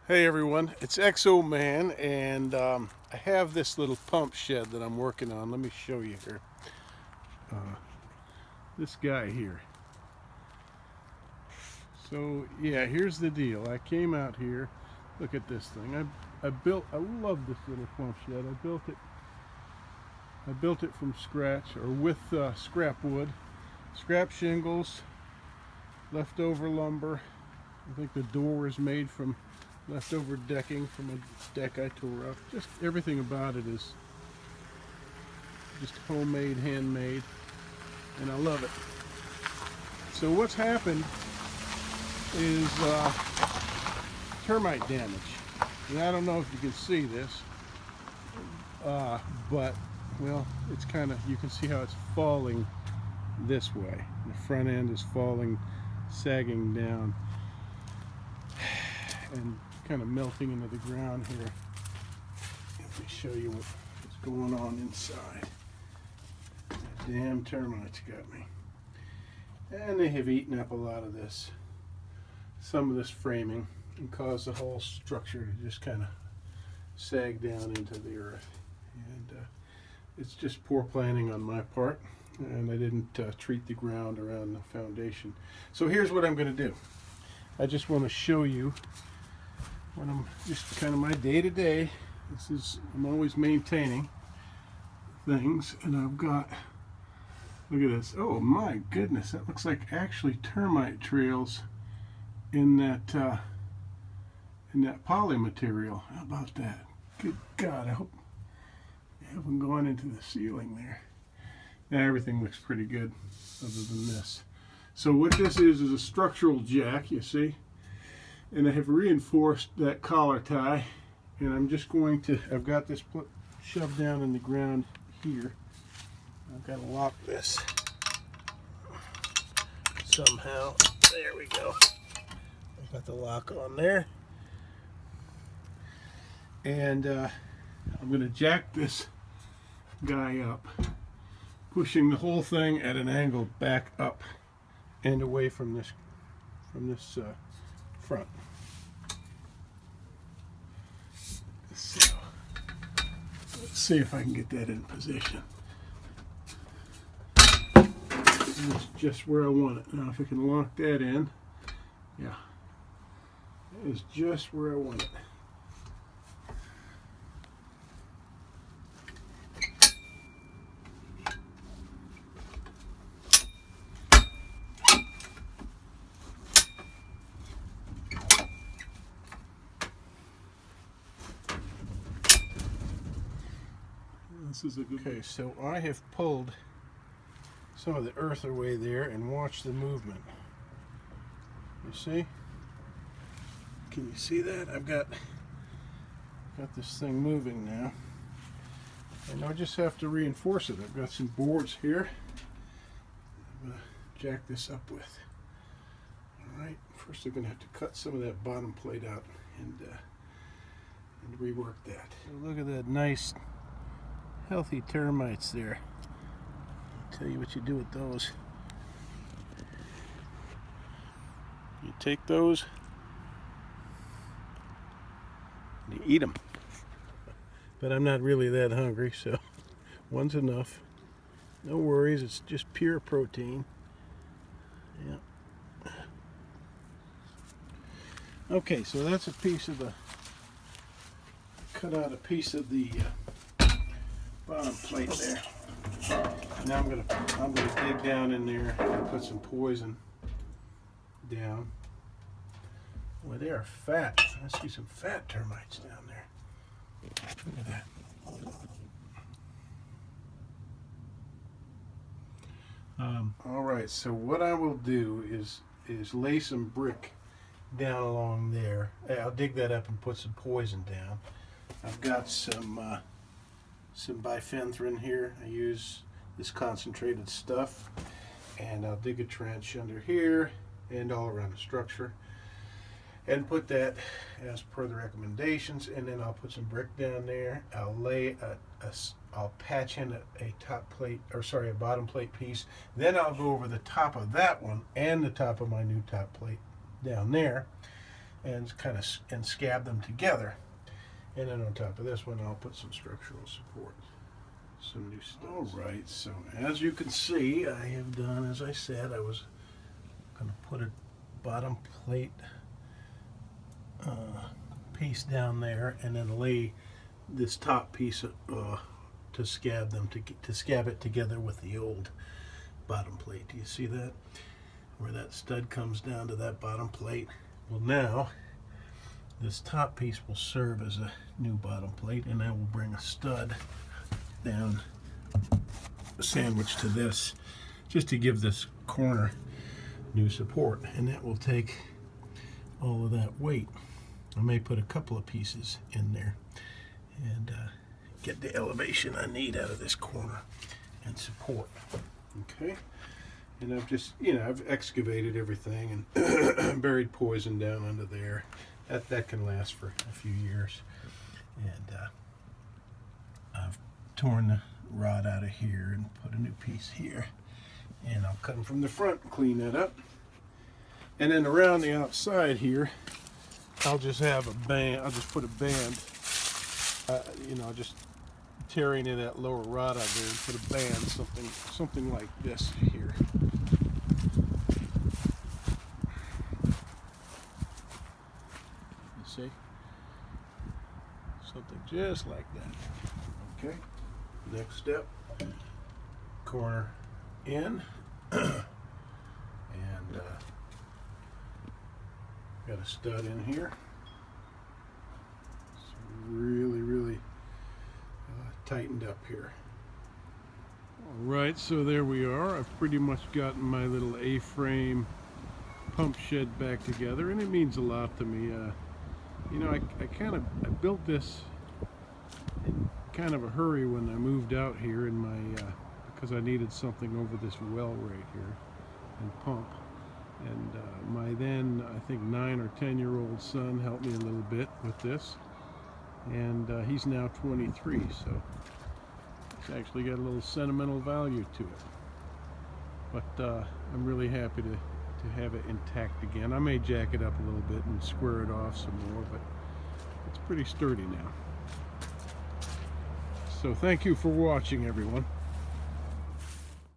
Hey everyone, it's XO Man, and I have this little pump shed that I'm working on. Let me show you here. This guy here. So yeah, here's the deal. I came out here. Look at this thing. I love this little pump shed. I built it from scratch, or with scrap wood, scrap shingles, leftover lumber. I think the door is made from leftover decking from a deck I tore up. Just everything about it is just homemade, handmade, and I love it. So what's happened is termite damage. And I don't know if you can see this, but well, it's kind of, you can see how it's falling this way. The front end is falling, sagging down, and kind of melting into the ground here. Let me show you what's going on inside. The damn termites got me. And they have eaten up a lot of this, some of this framing, and caused the whole structure to just kind of sag down into the earth. And it's just poor planning on my part, and I didn't treat the ground around the foundation. So here's what I'm going to do. I just want to show you when I'm just kind of my day-to-day. This is, I'm always maintaining things, and I've got, look at this. Oh my goodness, that looks like actually termite trails in that poly material. How about that? Good God, I hope I haven't gone into the ceiling there. Now everything looks pretty good other than this. So what this is a structural jack, you see? And I have reinforced that collar tie, and I'm just going to, I've got this shoved down in the ground here. I've got to lock this somehow. There we go. I've got the lock on there. And I'm going to jack this guy up, pushing the whole thing at an angle back up and away from this front. So let's see if I can get that in position. That's just where I want it. Now if I can lock that in, yeah, that is just where I want it. This is a good one. Okay, so I have pulled some of the earth away there and watch the movement. You see? Can you see that? I've got this thing moving now. And I just have to reinforce it. I've got some boards here I'm going to jack this up with. Alright, first I'm going to have to cut some of that bottom plate out and rework that. So look at that nice healthy termites there. I'll tell you what you do with those. You take those and you eat them. But I'm not really that hungry, so one's enough. No worries, it's just pure protein. Yeah. Okay, so that's a piece of the, cut out a piece of the bottom plate there. Now I'm gonna dig down in there and put some poison down. Boy, they are fat. I see some fat termites down there. Look at that. All right. So what I will do is lay some brick down along there. I'll dig that up and put some poison down. I've got some bifenthrin here. I use this concentrated stuff, and I'll dig a trench under here and all around the structure and put that as per the recommendations, and then I'll put some brick down there. I'll lay I'll patch in a top plate, or sorry, a bottom plate piece. Then I'll go over the top of that one and the top of my new top plate down there, and scab them together. And then on top of this one, I'll put some structural support, some new studs. All right, so as you can see, I have done, as I said, I was going to put a bottom plate piece down there, and then lay this top piece to scab it together with the old bottom plate. Do you see that? Where that stud comes down to that bottom plate. Well, now this top piece will serve as a new bottom plate, and I will bring a stud down sandwiched to this, just to give this corner new support, and that will take all of that weight. I may put a couple of pieces in there and get the elevation I need out of this corner and support. Okay, and I've just, I've excavated everything and buried poison down under there. That can last for a few years. And I've torn the rod out of here and put a new piece here. And I'll cut them from the front and clean that up. And then around the outside here, I'll just have a band. I'll just put a band, just tear into that lower rod out there and put a band, something like this here. You see? Something just like that. Okay. Next step, corner in, and got a stud in here. It's really tightened up here. Alright, so there we are. I've pretty much gotten my little A-frame pump shed back together, and it means a lot to me. I built this in kind of a hurry when I moved out here because I needed something over this well right here and pump. And my then, I think, 9 or 10-year-old son helped me a little bit with this, and he's now 23, so it's actually got a little sentimental value to it. But I'm really happy to have it intact again. I may jack it up a little bit and square it off some more, but it's pretty sturdy now. So thank you for watching, everyone.